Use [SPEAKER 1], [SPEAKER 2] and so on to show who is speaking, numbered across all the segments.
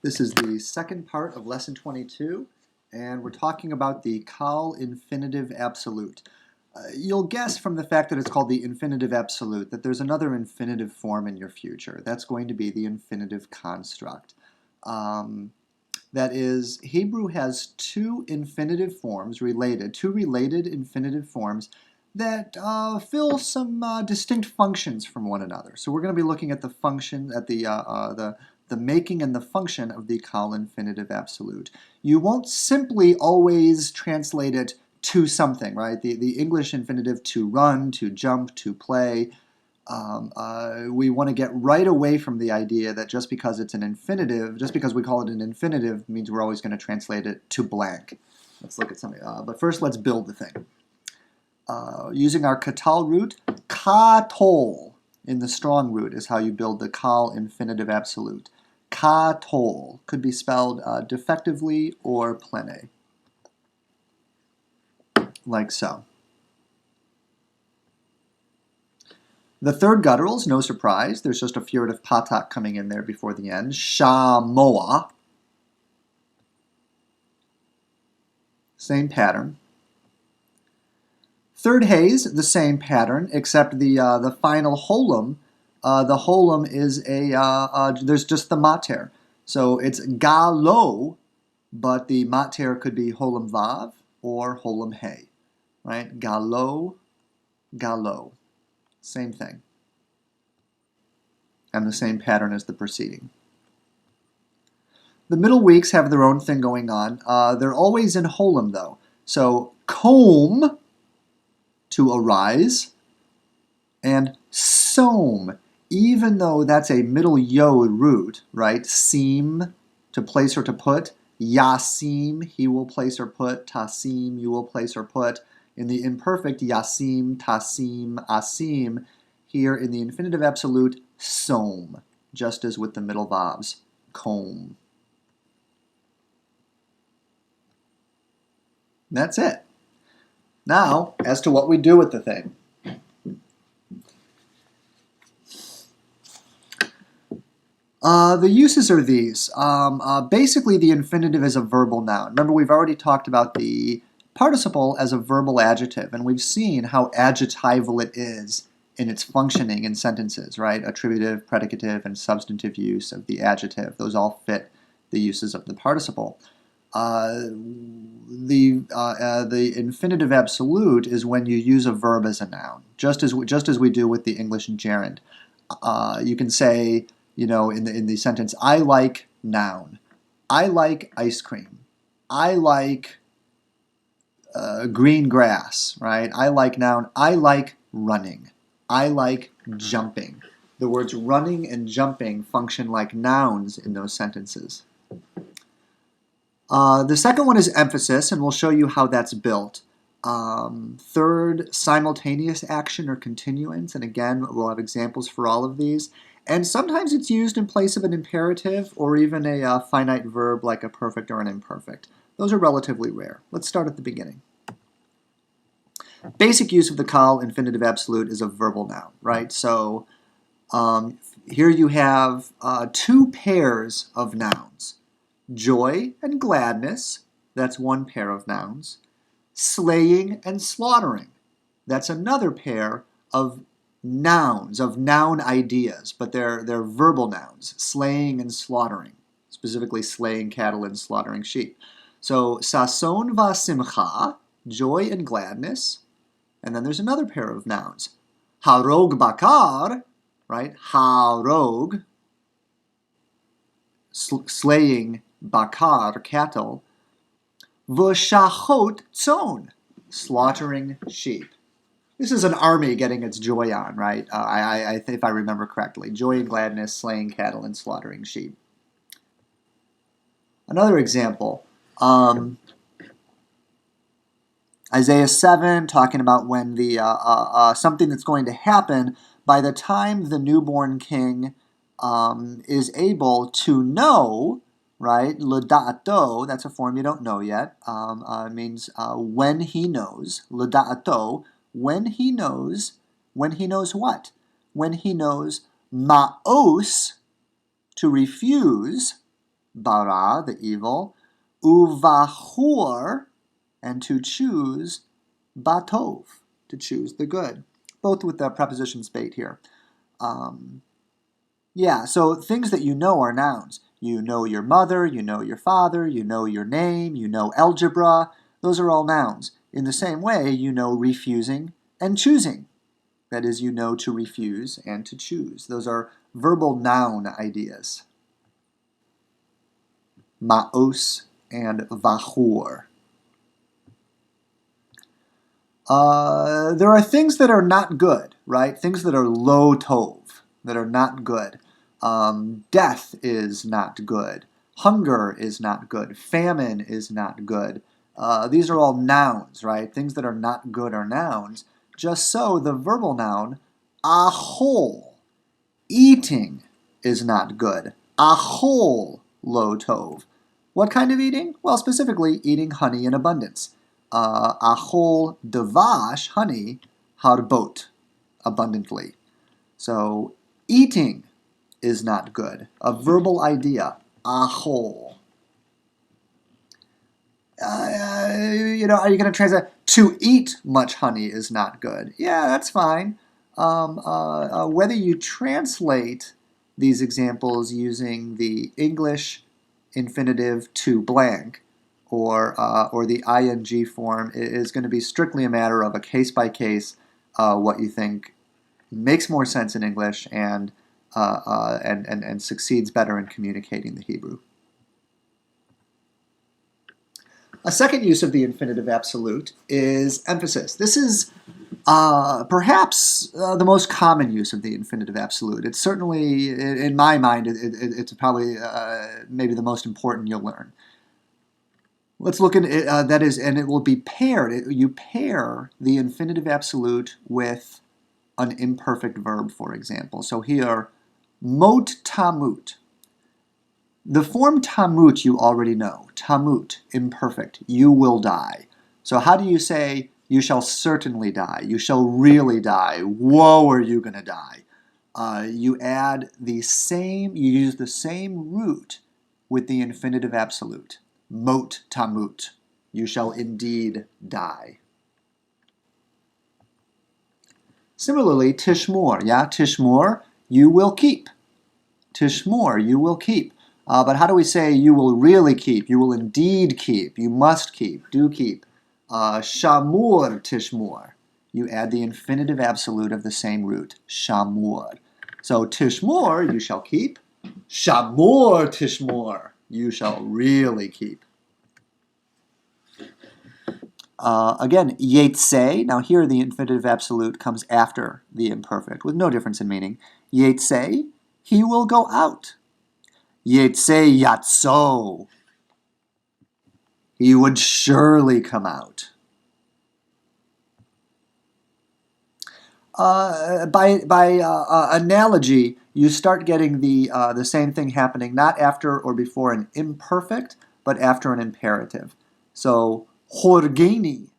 [SPEAKER 1] This is the second part of lesson 22, and we're talking about the Kal infinitive absolute. You'll guess from the fact that it's called the infinitive absolute that there's another infinitive form in your future. That's going to be the infinitive construct. That is, Hebrew has two infinitive forms two related infinitive forms that fill some distinct functions from one another. So we're going to be looking at the function, at the making and the function of the Kal infinitive absolute. You won't simply always translate it to something, right? The English infinitive to run, to jump, to play. We want to get right away from the idea that just because it's an infinitive, just because we call it an infinitive, means we're always going to translate it to blank. Let's look at something. But first, let's build the thing. Using our katal root, katol in the strong root is how you build the Kal infinitive absolute. Katol could be spelled defectively or plene, like so. The third gutturals, no surprise. There's just a furtive patak coming in there before the end. Shamoa. Same pattern. Third haze, the same pattern, except the final holum. The holum is there's just the mater. So it's galo, but the mater could be holum vav or holum he, right? Galo, galo. Same thing. And the same pattern as the preceding. The middle weeks have their own thing going on. They're always in holum, though. So comb, to arise, and som, even though that's a middle yod root, right? Sim, to place or to put. Yasim, he will place or put. Tasim, you will place or put. In the imperfect, yasim, tasim, asim. Here in the infinitive absolute, som, just as with the middle vowels, comb. That's it. Now, as to what we do with the thing. The uses are these. Basically, the infinitive is a verbal noun. Remember, we've already talked about the participle as a verbal adjective, and we've seen how adjectival it is in its functioning in sentences, right? Attributive, predicative, and substantive use of the adjective. Those all fit the uses of the participle. The infinitive absolute is when you use a verb as a noun, just as we do with the English gerund. You can say, you know, in the sentence, I like noun. I like ice cream. I like green grass, right? I like noun. I like running. I like jumping. The words running and jumping function like nouns in those sentences. The second one is emphasis, and we'll show you how that's built. Third, simultaneous action or continuance, and again, we'll have examples for all of these. And sometimes it's used in place of an imperative or even a finite verb like a perfect or an imperfect. Those are relatively rare. Let's start at the beginning. Basic use of the Kal infinitive absolute is a verbal noun, right? So here you have two pairs of nouns. Joy and gladness, that's one pair of nouns. Slaying and slaughtering, that's another pair of nouns, of noun ideas, but they're verbal nouns, slaying and slaughtering, specifically slaying cattle and slaughtering sheep. So sason vasimcha, joy and gladness, and then there's another pair of nouns. Harog bakar, right? Harog, slaying bakar, cattle. V'shachot tzon, slaughtering sheep. This is an army getting its joy on, right? If I remember correctly. Joy and gladness, slaying cattle, and slaughtering sheep. Another example. Isaiah 7, talking about when the something that's going to happen by the time the newborn king is able to know, right? L'da'ato, that's a form you don't know yet. Means when he knows. L'da'ato, when he knows what? When he knows ma'os, to refuse, bara, the evil, uvahur, and to choose, batov, to choose the good. Both with the preposition spate here. Yeah, so things that you know are nouns. You know your mother, you know your father, you know your name, you know algebra. Those are all nouns. In the same way, you know refusing and choosing. That is, you know to refuse and to choose. Those are verbal noun ideas. Ma'os and vahur. There are things that are not good, right? Things that are lo tov, that are not good. Death is not good. Hunger is not good. Famine is not good. These are all nouns, right? Things that are not good are nouns. Just so the verbal noun, ahol, eating, is not good. Ahol, lo tov. What kind of eating? Well, specifically, eating honey in abundance. Ahol devash, honey, harbot, abundantly. So, eating is not good. A verbal idea, ahol. Are you going to translate, to eat much honey is not good? Yeah, that's fine. Whether you translate these examples using the English infinitive to blank or the ing form is going to be strictly a matter of a case-by-case what you think makes more sense in English and succeeds better in communicating the Hebrew. A second use of the infinitive absolute is emphasis. This is perhaps the most common use of the infinitive absolute. It's certainly, in my mind, it's probably maybe the most important you'll learn. Let's look at it, that is, and it will be paired. You pair the infinitive absolute with an imperfect verb, for example. So here, mot tamut. The form tamut you already know. Tamut, imperfect. You will die. So how do you say, you shall certainly die? You shall really die. Whoa, are you going to die? You use the same root with the infinitive absolute. Mot tamut. You shall indeed die. Similarly, tishmor. Yeah, tishmor, you will keep. Tishmor, you will keep. But how do we say you will really keep? You will indeed keep. You must keep. Do keep. Shamur tishmor. You add the infinitive absolute of the same root. Shamur. So tishmor, you shall keep. Shamur tishmor. You shall really keep. Again, yetse. Now here the infinitive absolute comes after the imperfect with no difference in meaning. Yetse, he will go out. Yetse yatso. He would surely come out. By analogy, you start getting the same thing happening not after or before an imperfect, but after an imperative. So, horgeni,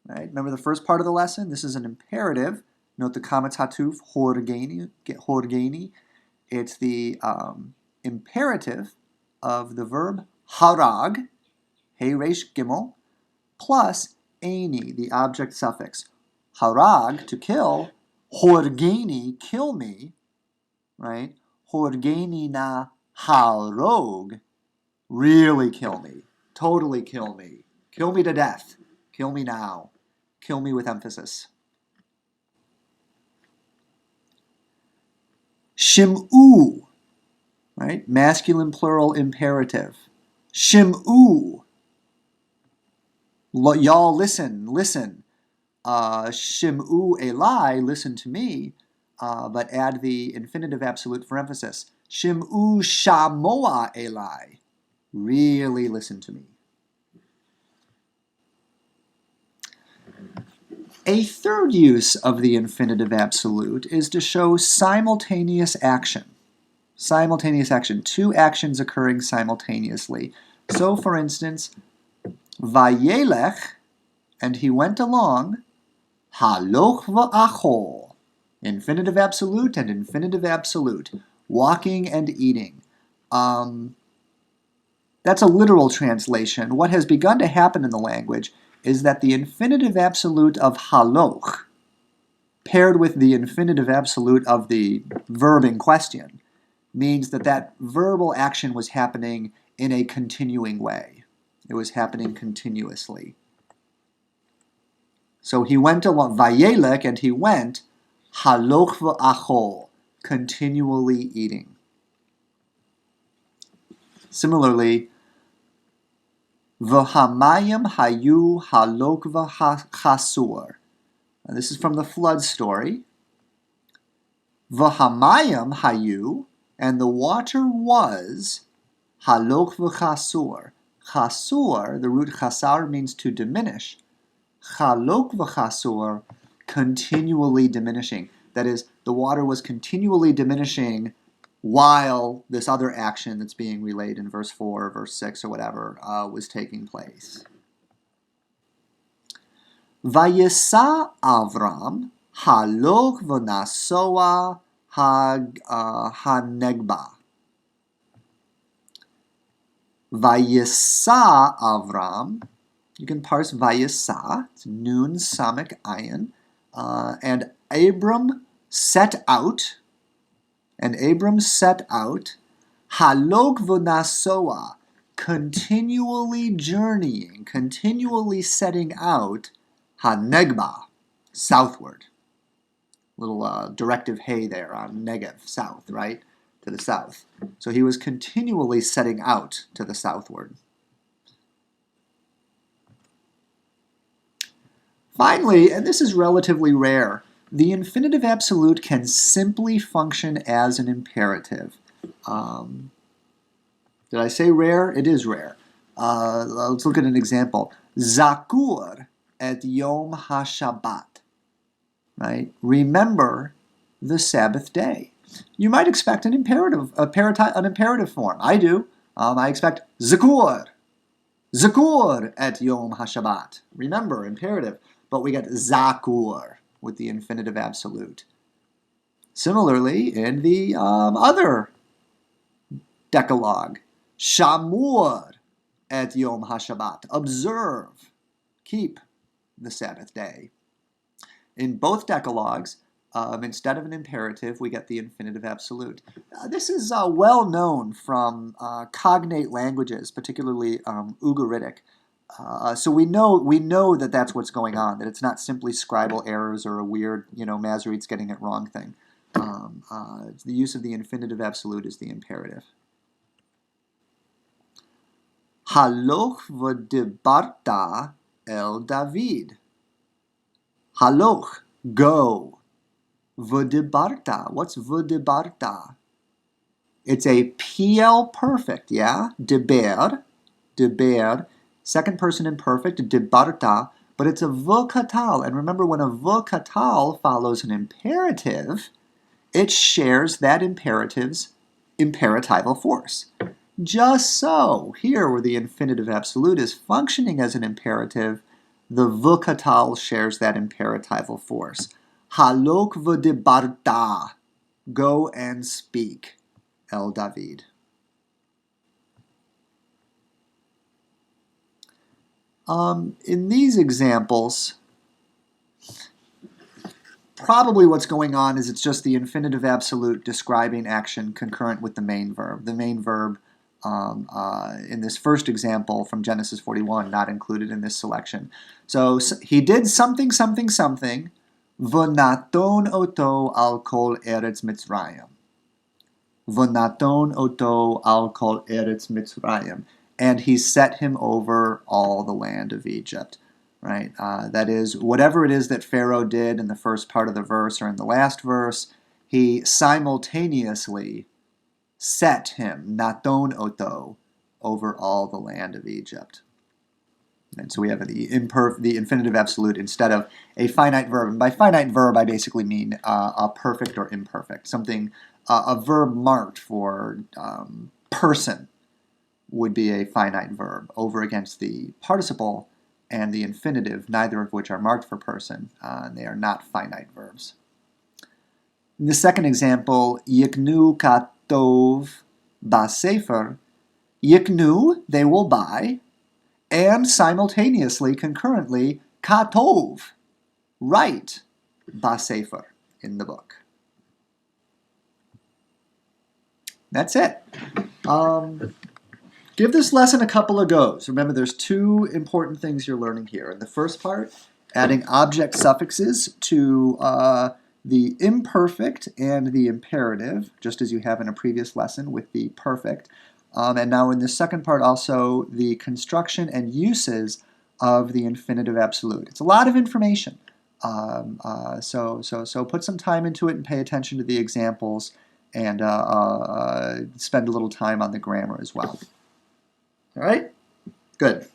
[SPEAKER 1] right? Remember the first part of the lesson? This is an imperative. Note the kametz hatuf, horgeni, get horgeni. It's the imperative of the verb harag, hey resh gimel, plus ani, the object suffix. Harag, to kill, horgeni, kill me, right? Horgeni na harog, really kill me, totally kill me to death, kill me now, kill me with emphasis. Shim'u, right? Masculine plural imperative. Shim'u. Y'all listen. Shim'u elai, listen to me, but add the infinitive absolute for emphasis. Shim'u shamoa elai, really listen to me. A third use of the infinitive absolute is to show simultaneous action. Simultaneous action, two actions occurring simultaneously. So, for instance, vayelech, and he went along, haloch va'achol, infinitive absolute, walking and eating. That's a literal translation. What has begun to happen in the language is that the infinitive absolute of haloch, paired with the infinitive absolute of the verb in question, means that that verbal action was happening in a continuing way. It was happening continuously. So he went along, vayelek, and he went, haloch v'achol, continually eating. Similarly, v'hamayim hayu halok v'chasur. This is from the flood story. V'hamayim hayu, and the water was halok v'chasur. Chasur, the root chasar means to diminish. Halok v'chasur, continually diminishing. That is, the water was continually diminishing while this other action that's being relayed in verse 4, verse 6, or whatever, was taking place. Vayisa Avram halok v'nasoa hanegba. Vayisa Avram, you can parse Vayisa, it's nun samek ayin, and Abram set out, halok v'nasoa, continually journeying, continually setting out, hanegba, southward. Little directive hey there on Negev, south, right? To the south. So he was continually setting out to the southward. Finally, and this is relatively rare, the infinitive absolute can simply function as an imperative. Did I say rare? It is rare. Let's look at an example. Zakur et Yom HaShabbat. Right? Remember the Sabbath day. You might expect an imperative form. I do. I expect Zakur et Yom HaShabbat. Remember, imperative. But we get Zakur with the infinitive absolute. Similarly, in the other Decalogue, Shamur et Yom HaShabbat. Observe, keep the Sabbath day. In both Decalogues, instead of an imperative, we get the infinitive absolute. This is well known from cognate languages, particularly Ugaritic. So we know that that's what's going on, that it's not simply scribal errors or a weird, Masoretes getting it wrong thing. The use of the infinitive absolute is the imperative. Haloch v'debarta el David. Haloch, go. V'debarta, what's v'debarta? It's a PL perfect, yeah? Deber, second person imperfect, debarta, but it's a v'katal. And remember, when a v'katal follows an imperative, it shares that imperative's imperatival force. Just so, here where the infinitive absolute is functioning as an imperative, the v'katal shares that imperatival force. Halok v'debarta, go and speak, el David. In these examples, probably what's going on is it's just the infinitive absolute describing action concurrent with the main verb. The main verb in this first example from Genesis 41, not included in this selection. So he did something, something, something, v'naton oto al kol eretz Mitzrayim. V'naton oto al kol eretz Mitzrayim. And he set him over all the land of Egypt. Right? That is, whatever it is that Pharaoh did in the first part of the verse or in the last verse, he simultaneously set him, naton oto, over all the land of Egypt. And so we have the infinitive absolute instead of a finite verb. And by finite verb, I basically mean a perfect or imperfect. Something, a verb marked for person would be a finite verb over against the participle and the infinitive, neither of which are marked for person. They are not finite verbs. In the second example, yiknu katov basefer Yiknu, they will buy, and simultaneously, concurrently, katov, write, basefer, in the book. That's it. Give this lesson a couple of goes. Remember, there's two important things you're learning here. In the first part, adding object suffixes to the imperfect and the imperative, just as you have in a previous lesson with the perfect. And now in the second part also, the construction and uses of the infinitive absolute. It's a lot of information. So put some time into it and pay attention to the examples and spend a little time on the grammar as well. All right? Good.